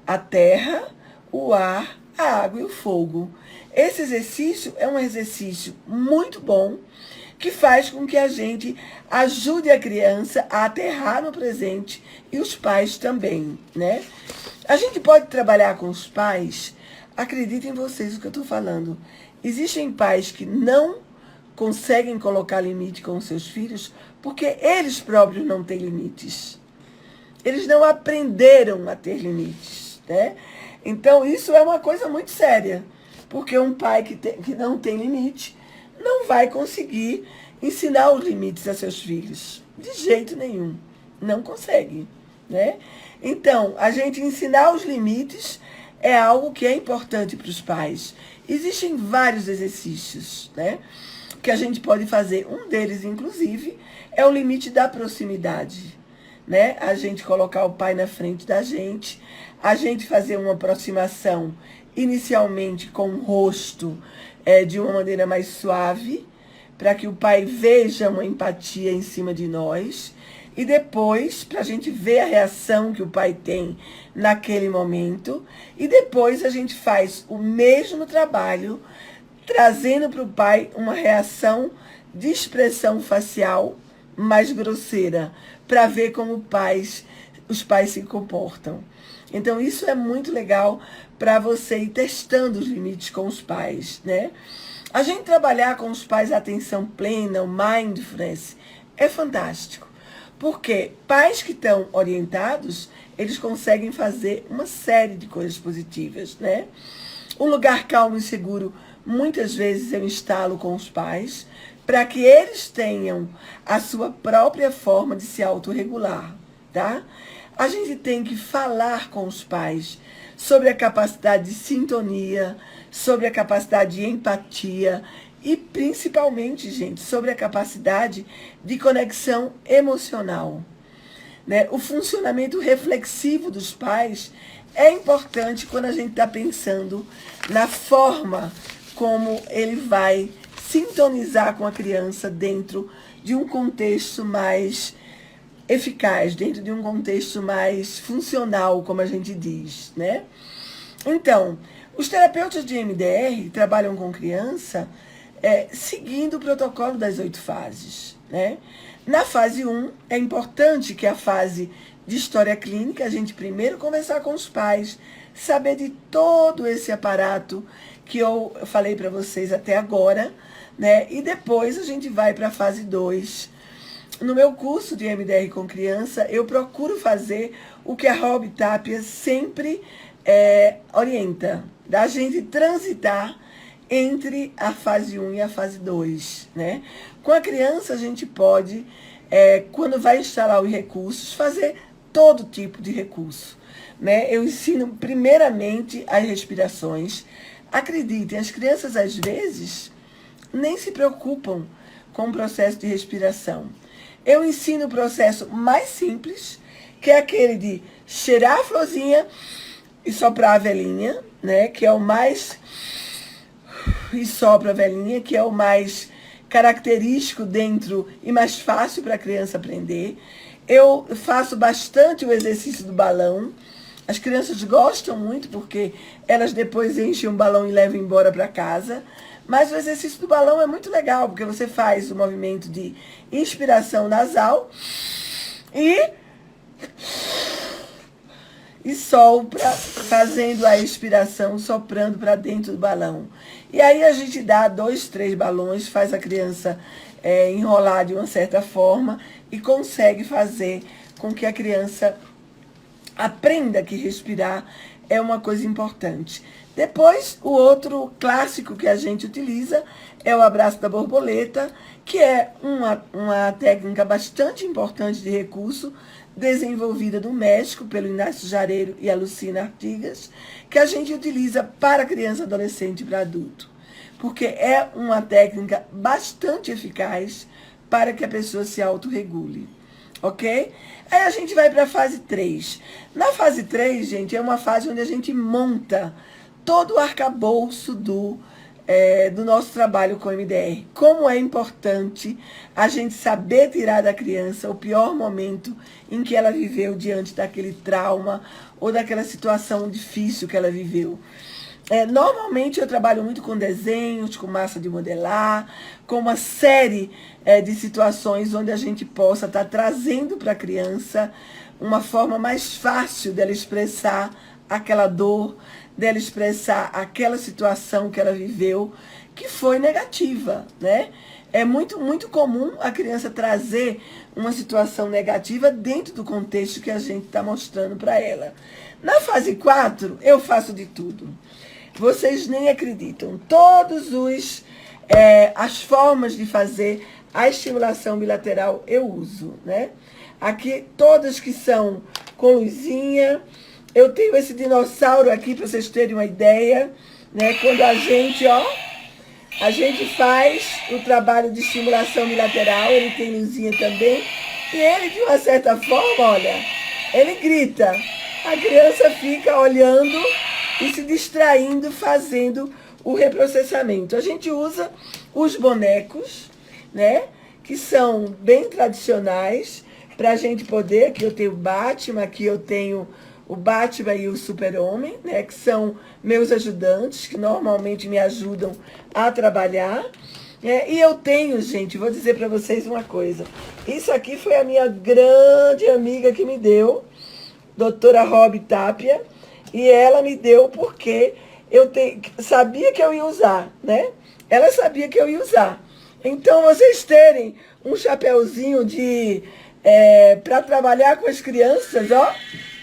A terra, o ar, a água e o fogo. Esse exercício é um exercício muito bom, que faz com que a gente ajude a criança a aterrar no presente e os pais também, né? A gente pode trabalhar com os pais, acreditem vocês o que eu estou falando. Existem pais que não conseguem colocar limite com os seus filhos porque eles próprios não têm limites. Eles não aprenderam a ter limites, né? Então, isso é uma coisa muito séria, porque um pai que não tem limite não vai conseguir ensinar os limites a seus filhos, de jeito nenhum, não consegue, né? Então, a gente ensinar os limites é algo que é importante para os pais. Existem vários exercícios, né, que a gente pode fazer. Um deles, inclusive, é o limite da proximidade, né? A gente colocar o pai na frente da gente, a gente fazer uma aproximação inicialmente com o rosto de uma maneira mais suave, para que o pai veja uma empatia em cima de nós, e depois, para a gente ver a reação que o pai tem naquele momento, e depois a gente faz o mesmo trabalho, trazendo para o pai uma reação de expressão facial mais grosseira, para ver como os pais se comportam. Então, isso é muito legal para você ir testando os limites com os pais, né? A gente trabalhar com os pais a atenção plena, o mindfulness, é fantástico. Porque pais que estão orientados, eles conseguem fazer uma série de coisas positivas, né? Um lugar calmo e seguro, muitas vezes eu instalo com os pais, para que eles tenham a sua própria forma de se autorregular, tá? A gente tem que falar com os pais sobre a capacidade de sintonia, sobre a capacidade de empatia e, principalmente, gente, sobre a capacidade de conexão emocional, né? O funcionamento reflexivo dos pais é importante quando a gente está pensando na forma como ele vai sintonizar com a criança dentro de um contexto mais eficaz, dentro de um contexto mais funcional, como a gente diz, né? Então, os terapeutas de MDR trabalham com criança seguindo o protocolo das 8 fases, né? Na fase 1, é importante que a fase de história clínica, a gente primeiro conversar com os pais, saber de todo esse aparato que eu falei para vocês até agora, né? E depois a gente vai para a fase 2. No meu curso de MDR com criança, eu procuro fazer o que a Rob Tapia sempre orienta, da gente transitar entre a fase 1 e a fase 2, né? Com a criança, a gente pode, quando vai instalar os recursos, fazer todo tipo de recurso, né? Eu ensino primeiramente as respirações. Acreditem, as crianças às vezes nem se preocupam com o processo de respiração. Eu ensino o processo mais simples, que é aquele de cheirar a florzinha e soprar a velhinha, né? Que é o mais... E sopra a velhinha, que é o mais característico dentro e mais fácil para a criança aprender. Eu faço bastante o exercício do balão. As crianças gostam muito porque elas depois enchem um balão e levam embora para casa. Mas o exercício do balão é muito legal, porque você faz o movimento de inspiração nasal e sopra, fazendo a expiração, soprando para dentro do balão. E aí a gente dá 2, 3 balões, faz a criança enrolar de uma certa forma e consegue fazer com que a criança aprenda que respirar é uma coisa importante. Depois, o outro clássico que a gente utiliza é o abraço da borboleta, que é uma técnica bastante importante de recurso, desenvolvida no México pelo Inácio Jareiro e a Lucina Artigas, que a gente utiliza para criança, adolescente e para adulto. Porque é uma técnica bastante eficaz para que a pessoa se autorregule. Ok? Aí a gente vai para a fase 3. Na fase 3, gente, é uma fase onde a gente monta todo o arcabouço do nosso trabalho com MDR. Como é importante a gente saber tirar da criança o pior momento em que ela viveu diante daquele trauma ou daquela situação difícil que ela viveu. Normalmente eu trabalho muito com desenhos, com massa de modelar, com uma série de situações onde a gente possa estar trazendo para a criança uma forma mais fácil dela expressar aquela dor, dela expressar aquela situação que ela viveu, que foi negativa, né? É muito, muito comum a criança trazer uma situação negativa dentro do contexto que a gente está mostrando para ela. Na fase 4, eu faço de tudo. Vocês nem acreditam. As formas de fazer a estimulação bilateral eu uso, né? Aqui, todas que são com luzinha. Eu tenho esse dinossauro aqui, para vocês terem uma ideia, né? Quando a gente faz o trabalho de estimulação bilateral, ele tem luzinha também. E ele, de uma certa forma, olha, ele grita. A criança fica olhando e se distraindo, fazendo o reprocessamento. A gente usa os bonecos, né? Que são bem tradicionais, para a gente poder... Aqui eu tenho o Batman, aqui eu tenho o Batman e o Super-Homem, né? Que são meus ajudantes, que normalmente me ajudam a trabalhar. E eu tenho, gente, vou dizer para vocês uma coisa. Isso aqui foi a minha grande amiga que me deu, doutora Rob Tapia, e ela me deu porque eu sabia que eu ia usar, né? Ela sabia que eu ia usar. Então, vocês terem um chapeuzinho de para trabalhar com as crianças, ó,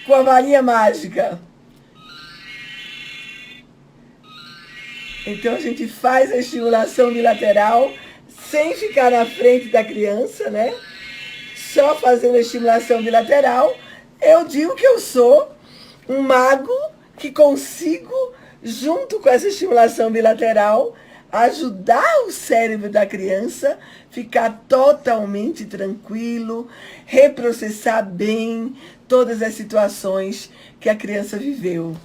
com a varinha mágica. Então a gente faz a estimulação bilateral sem ficar na frente da criança, né? Só fazendo a estimulação bilateral. Eu digo que eu sou um mago que consigo, junto com essa estimulação bilateral, ajudar o cérebro da criança ficar totalmente tranquilo, reprocessar bem todas as situações que a criança viveu.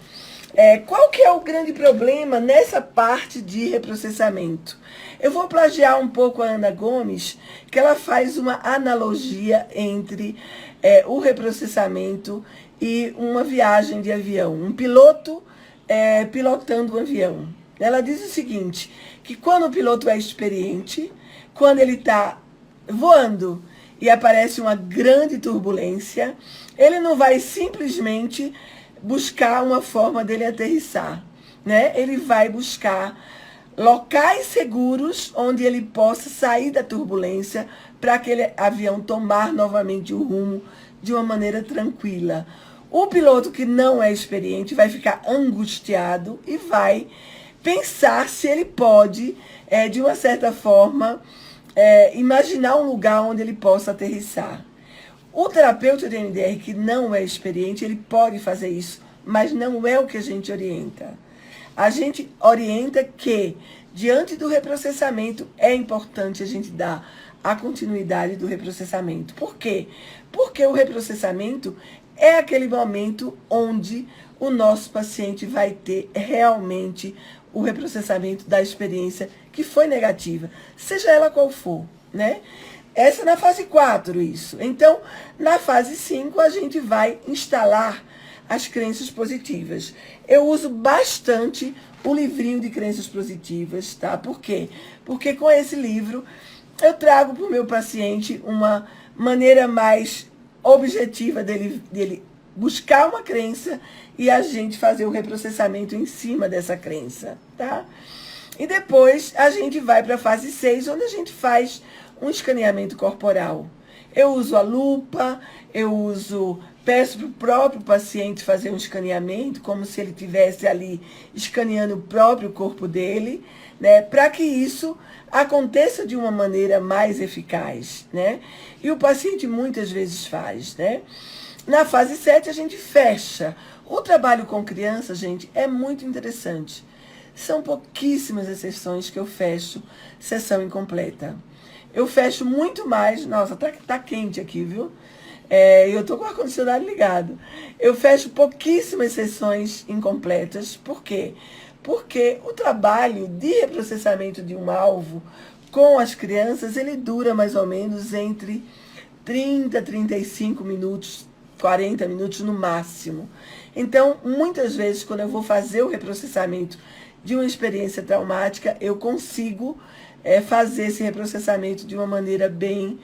Qual que é o grande problema nessa parte de reprocessamento? Eu vou plagiar um pouco a Ana Gomes, que ela faz uma analogia entre o reprocessamento e uma viagem de avião. Um piloto pilotando um avião. Ela diz o seguinte, que quando o piloto é experiente, quando ele está voando e aparece uma grande turbulência, ele não vai simplesmente buscar uma forma dele aterrissar, né? Ele vai buscar locais seguros onde ele possa sair da turbulência para aquele avião tomar novamente o rumo de uma maneira tranquila. O piloto que não é experiente vai ficar angustiado e vai pensar se ele pode, de uma certa forma, imaginar um lugar onde ele possa aterrissar. O terapeuta de MDR que não é experiente, ele pode fazer isso, mas não é o que a gente orienta. A gente orienta que, diante do reprocessamento, é importante a gente dar a continuidade do reprocessamento. Por quê? Porque o reprocessamento é aquele momento onde o nosso paciente vai ter realmente o reprocessamento da experiência que foi negativa, seja ela qual for, né? Essa é na fase 4, isso. Então, na fase 5, a gente vai instalar as crenças positivas. Eu uso bastante o livrinho de crenças positivas, tá? Por quê? Porque com esse livro, eu trago para o meu paciente uma maneira mais objetiva dele buscar uma crença e a gente fazer o reprocessamento em cima dessa crença, tá? E depois a gente vai para a fase 6, onde a gente faz um escaneamento corporal. Eu uso a lupa, peço para o próprio paciente fazer um escaneamento, como se ele estivesse ali escaneando o próprio corpo dele, né, para que isso aconteça de uma maneira mais eficaz, né? E o paciente muitas vezes faz, né? Na fase 7 a gente fecha. O trabalho com criança, gente, é muito interessante. São pouquíssimas as sessões que eu fecho sessão incompleta. Eu fecho muito mais. Nossa, tá quente aqui, viu? Eu tô com o ar-condicionado ligado. Eu fecho pouquíssimas sessões incompletas. Por quê? Porque o trabalho de reprocessamento de um alvo com as crianças, ele dura mais ou menos entre 30, 35 minutos, 40 minutos no máximo. Então, muitas vezes, quando eu vou fazer o reprocessamento de uma experiência traumática, eu consigo fazer esse reprocessamento de uma maneira bem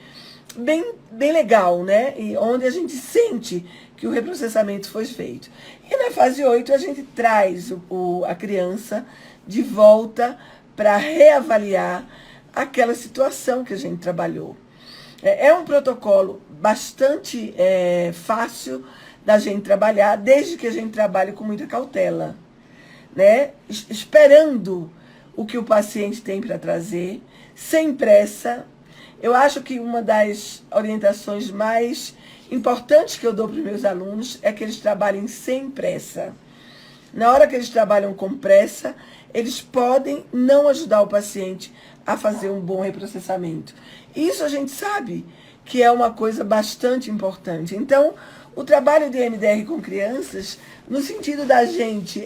legal, né? E onde a gente sente que o reprocessamento foi feito. E na fase 8, a gente traz a criança de volta para reavaliar aquela situação que a gente trabalhou. É um protocolo bastante fácil da gente trabalhar, desde que a gente trabalhe com muita cautela, né? Esperando o que o paciente tem para trazer, sem pressa. Eu acho que uma das orientações mais importantes que eu dou para os meus alunos é que eles trabalhem sem pressa. Na hora que eles trabalham com pressa, eles podem não ajudar o paciente a fazer um bom reprocessamento. Isso a gente sabe que é uma coisa bastante importante. Então, o trabalho de MDR com crianças, no sentido da gente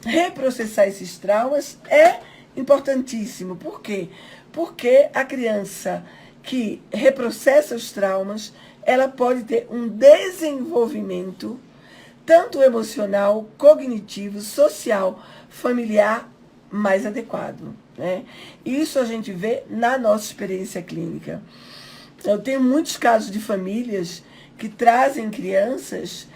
reprocessar esses traumas, é importantíssimo. Por quê? Porque a criança que reprocessa os traumas, ela pode ter um desenvolvimento tanto emocional, cognitivo, social, familiar mais adequado, né? Isso a gente vê na nossa experiência clínica. Eu tenho muitos casos de famílias que trazem crianças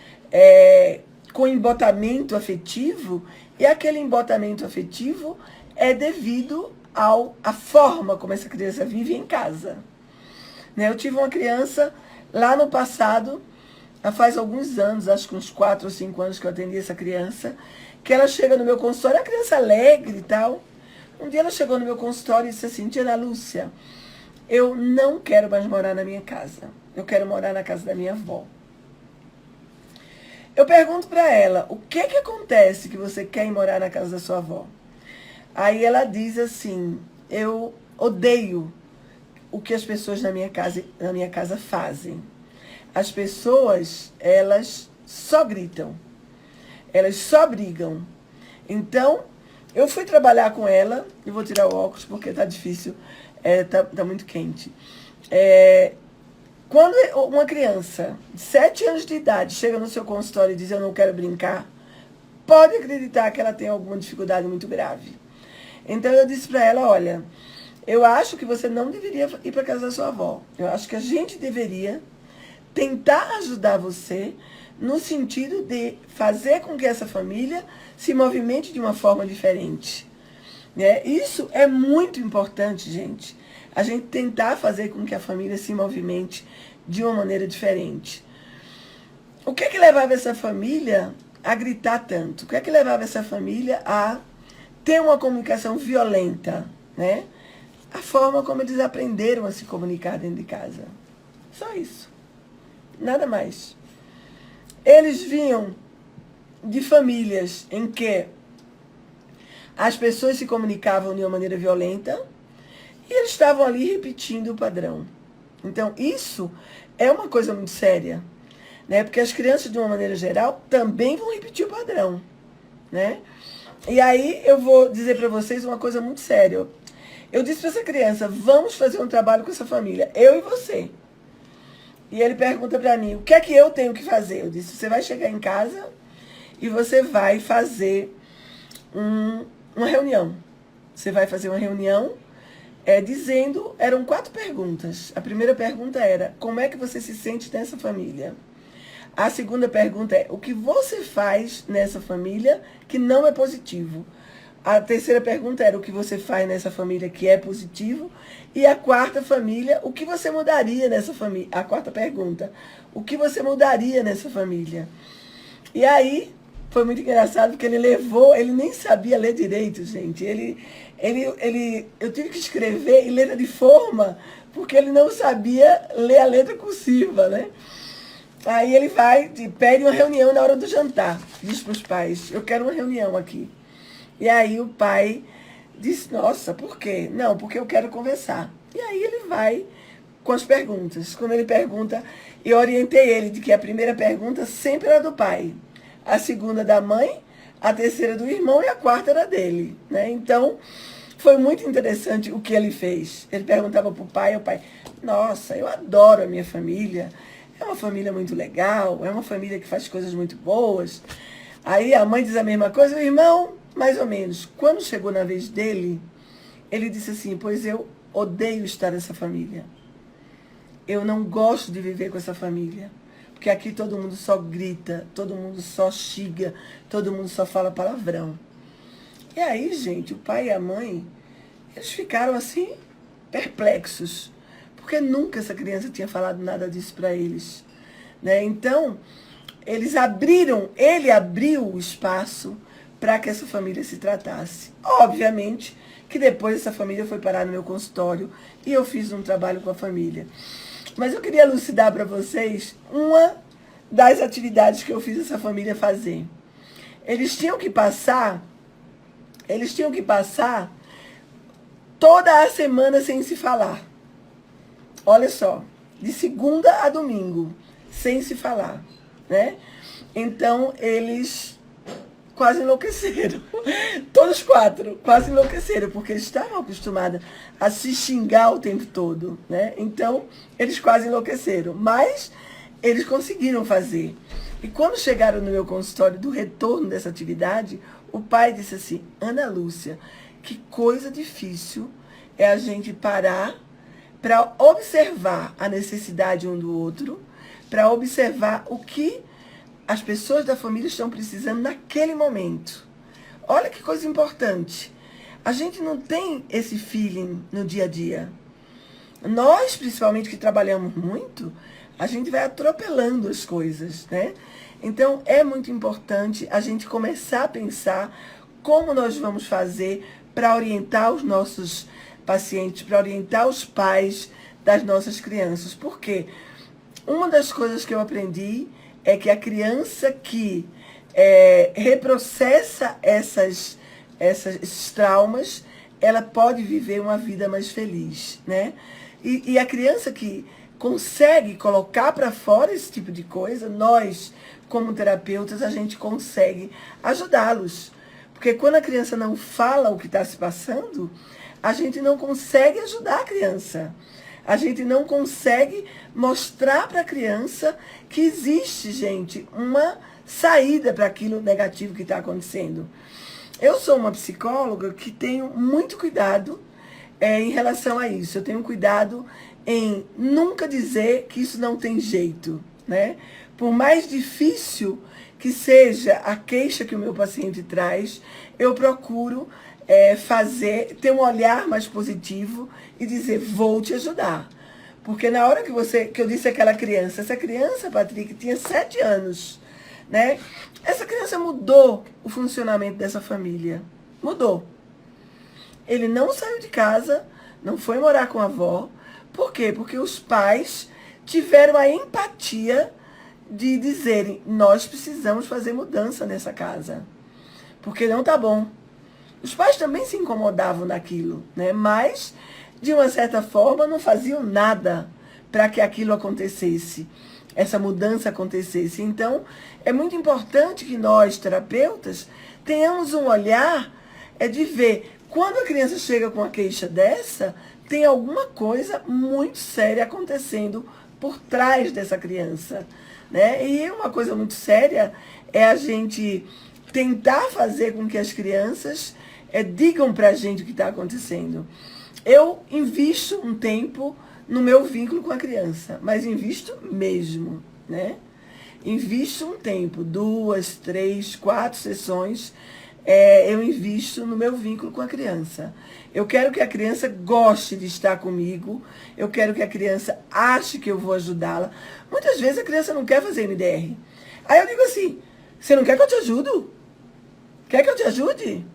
com embotamento afetivo, e aquele embotamento afetivo é devido à forma como essa criança vive em casa. Né? Eu tive uma criança Lá no passado, faz alguns anos, acho que uns 4 ou 5 anos que eu atendi essa criança, que ela chega no meu consultório, é uma criança alegre e tal. Um dia ela chegou no meu consultório e disse assim, tia Ana Lúcia, eu não quero mais morar na minha casa. Eu quero morar na casa da minha avó. Eu pergunto para ela, o que acontece que você quer ir morar na casa da sua avó? Aí ela diz assim, eu odeio o que as pessoas na minha casa fazem. As pessoas, elas só gritam. Elas só brigam. Então, eu fui trabalhar com ela, e vou tirar o óculos porque tá difícil, tá muito quente. Quando uma criança de 7 anos de idade chega no seu consultório e diz eu não quero brincar, pode acreditar que ela tem alguma dificuldade muito grave. Então eu disse para ela, olha, eu acho que você não deveria ir para casa da sua avó. Eu acho que a gente deveria tentar ajudar você no sentido de fazer com que essa família se movimente de uma forma diferente. Isso é muito importante, gente. A gente tentar fazer com que a família se movimente de uma maneira diferente. O que levava essa família a gritar tanto? O que levava essa família a ter uma comunicação violenta, né? A forma como eles aprenderam a se comunicar dentro de casa. Só isso. Nada mais. Eles vinham de famílias em que as pessoas se comunicavam de uma maneira violenta e eles estavam ali repetindo o padrão. Então, isso é uma coisa muito séria, né? Porque as crianças, de uma maneira geral, também vão repetir o padrão, né? E aí eu vou dizer para vocês uma coisa muito séria. Eu disse para essa criança, vamos fazer um trabalho com essa família, eu e você. E ele pergunta para mim, o que é que eu tenho que fazer? Eu disse, você vai chegar em casa e você vai fazer uma reunião. Você vai fazer uma reunião dizendo, eram 4 perguntas. A primeira pergunta era, como é que você se sente nessa família? A segunda pergunta é, o que você faz nessa família que não é positivo? A terceira pergunta era, o que você faz nessa família que é positivo? E a quarta família, o que você mudaria nessa família? A quarta pergunta, o que você mudaria nessa família? E aí, foi muito engraçado, porque ele nem sabia ler direito, gente. Eu tive que escrever em letra de forma, porque ele não sabia ler a letra cursiva, né? Aí ele vai e pede uma reunião na hora do jantar. Diz para os pais, eu quero uma reunião aqui. E aí o pai disse, nossa, por quê? Não, porque eu quero conversar. E aí ele vai com as perguntas. Quando ele pergunta, eu orientei ele de que a primeira pergunta sempre era do pai. A segunda da mãe, a terceira do irmão e a quarta era dele, né? Então, foi muito interessante o que ele fez. Ele perguntava para o pai, nossa, eu adoro a minha família, é uma família muito legal, é uma família que faz coisas muito boas. Aí a mãe diz a mesma coisa, o irmão, mais ou menos. Quando chegou na vez dele, ele disse assim, pois eu odeio estar nessa família. Eu não gosto de viver com essa família. Porque aqui todo mundo só grita, todo mundo só xinga, todo mundo só fala palavrão. E aí, gente, o pai e a mãe, eles ficaram assim, perplexos. Porque nunca essa criança tinha falado nada disso para eles, né? Então, ele abriu o espaço para que essa família se tratasse. Obviamente que depois essa família foi parar no meu consultório e eu fiz um trabalho com a família. Mas eu queria elucidar para vocês uma das atividades que eu fiz essa família fazer. Eles tinham que passar toda a semana sem se falar. Olha só, de segunda a domingo, sem se falar, né? Então, eles quase enlouqueceram. Todos 4 quase enlouqueceram, porque eles estavam acostumados a se xingar o tempo todo, né? Então, eles quase enlouqueceram. Mas eles conseguiram fazer. E quando chegaram no meu consultório do retorno dessa atividade, o pai disse assim, Ana Lúcia, que coisa difícil é a gente parar para observar a necessidade um do outro, para observar o que as pessoas da família estão precisando naquele momento. Olha que coisa importante. A gente não tem esse feeling no dia a dia. Nós, principalmente que trabalhamos muito, A gente vai atropelando as coisas, né? Então, é muito importante a gente começar a pensar como nós vamos fazer para orientar os nossos pacientes, para orientar os pais das nossas crianças. Por quê? Uma das coisas que eu aprendi é que a criança que reprocessa esses traumas, ela pode viver uma vida mais feliz, né? E a criança que consegue colocar para fora esse tipo de coisa, nós, como terapeutas, a gente consegue ajudá-los. Porque quando a criança não fala o que está se passando, a gente não consegue ajudar a criança. A gente não consegue mostrar para a criança que existe, gente, uma saída para aquilo negativo que está acontecendo. Eu sou uma psicóloga que tenho muito cuidado em relação a isso. Eu tenho cuidado em nunca dizer que isso não tem jeito, né? Por mais difícil que seja a queixa que o meu paciente traz, eu procuro ter um olhar mais positivo e dizer, vou te ajudar. Porque na hora que eu disse àquela criança, essa criança, Patrick, tinha 7 anos, né? Essa criança mudou o funcionamento dessa família. Mudou. Ele não saiu de casa, não foi morar com a avó. Por quê? Porque os pais tiveram a empatia de dizerem, nós precisamos fazer mudança nessa casa. Porque não tá bom. Os pais também se incomodavam daquilo, né? Mas, de uma certa forma, não faziam nada para que aquilo acontecesse, essa mudança acontecesse. Então, é muito importante que nós, terapeutas, tenhamos um olhar de ver, quando a criança chega com uma queixa dessa, tem alguma coisa muito séria acontecendo por trás dessa criança, né? E uma coisa muito séria é a gente tentar fazer com que as crianças digam pra gente o que está acontecendo. Eu invisto um tempo no meu vínculo com a criança, mas invisto mesmo, né? Invisto um tempo, 2, 3, 4 sessões, eu invisto no meu vínculo com a criança. Eu quero que a criança goste de estar comigo, eu quero que a criança ache que eu vou ajudá-la. Muitas vezes a criança não quer fazer MDR. Aí eu digo assim, você não quer que eu te ajude? Quer que eu te ajude?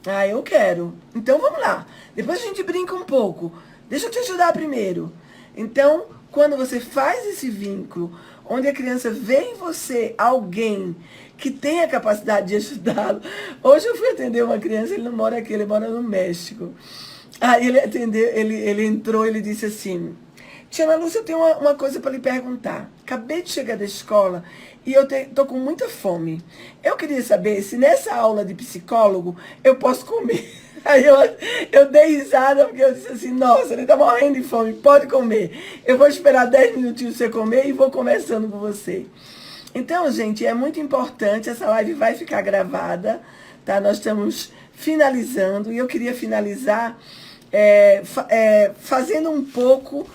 Ah, eu quero. Então vamos lá. Depois a gente brinca um pouco. Deixa eu te ajudar primeiro. Então, quando você faz esse vínculo, onde a criança vê em você alguém que tem a capacidade de ajudá-lo. Hoje eu fui atender uma criança, ele não mora aqui, ele mora no México. Aí ele entrou, ele disse assim, tia Ana Lúcia, eu tenho uma coisa para lhe perguntar. Acabei de chegar da escola e eu tô com muita fome. Eu queria saber se nessa aula de psicólogo eu posso comer. Aí eu dei risada, porque eu disse assim, nossa, ele tá morrendo de fome, pode comer. Eu vou esperar 10 minutinhos pra você comer e vou conversando com você. Então, gente, é muito importante, essa live vai ficar gravada, tá? Nós estamos finalizando e eu queria finalizar fazendo um pouco,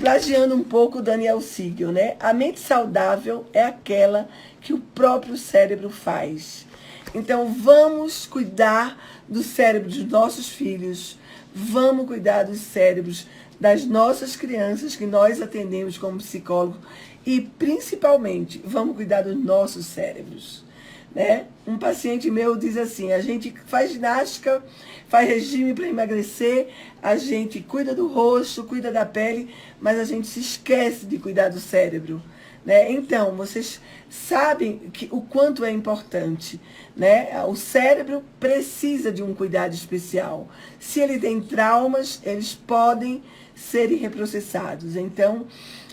plagiando um pouco o Daniel Siegel, né? A mente saudável é aquela que o próprio cérebro faz. Então, vamos cuidar do cérebro dos nossos filhos, vamos cuidar dos cérebros das nossas crianças que nós atendemos como psicólogo e, principalmente, vamos cuidar dos nossos cérebros, né? Um paciente meu diz assim, a gente faz ginástica, faz regime para emagrecer, a gente cuida do rosto, cuida da pele, mas a gente se esquece de cuidar do cérebro, né? Então, vocês sabem o quanto é importante, né? O cérebro precisa de um cuidado especial. Se ele tem traumas, eles podem ser reprocessados. Então,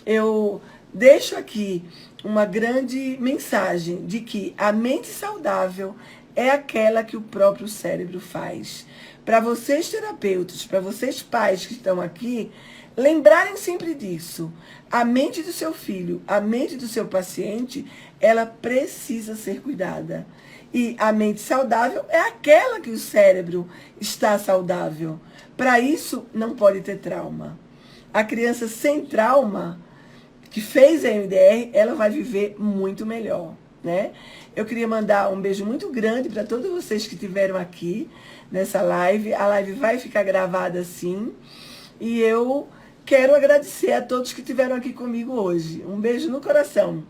eu deixo aqui uma grande mensagem de que a mente saudável é aquela que o próprio cérebro faz. Para vocês terapeutas, para vocês pais que estão aqui, lembrarem sempre disso. A mente do seu filho, a mente do seu paciente, ela precisa ser cuidada. E a mente saudável é aquela que o cérebro está saudável. Para isso, não pode ter trauma. A criança sem trauma, que fez a MDR, ela vai viver muito melhor, né? Eu queria mandar um beijo muito grande para todos vocês que estiveram aqui nessa live. A live vai ficar gravada assim. E eu quero agradecer a todos que estiveram aqui comigo hoje. Um beijo no coração.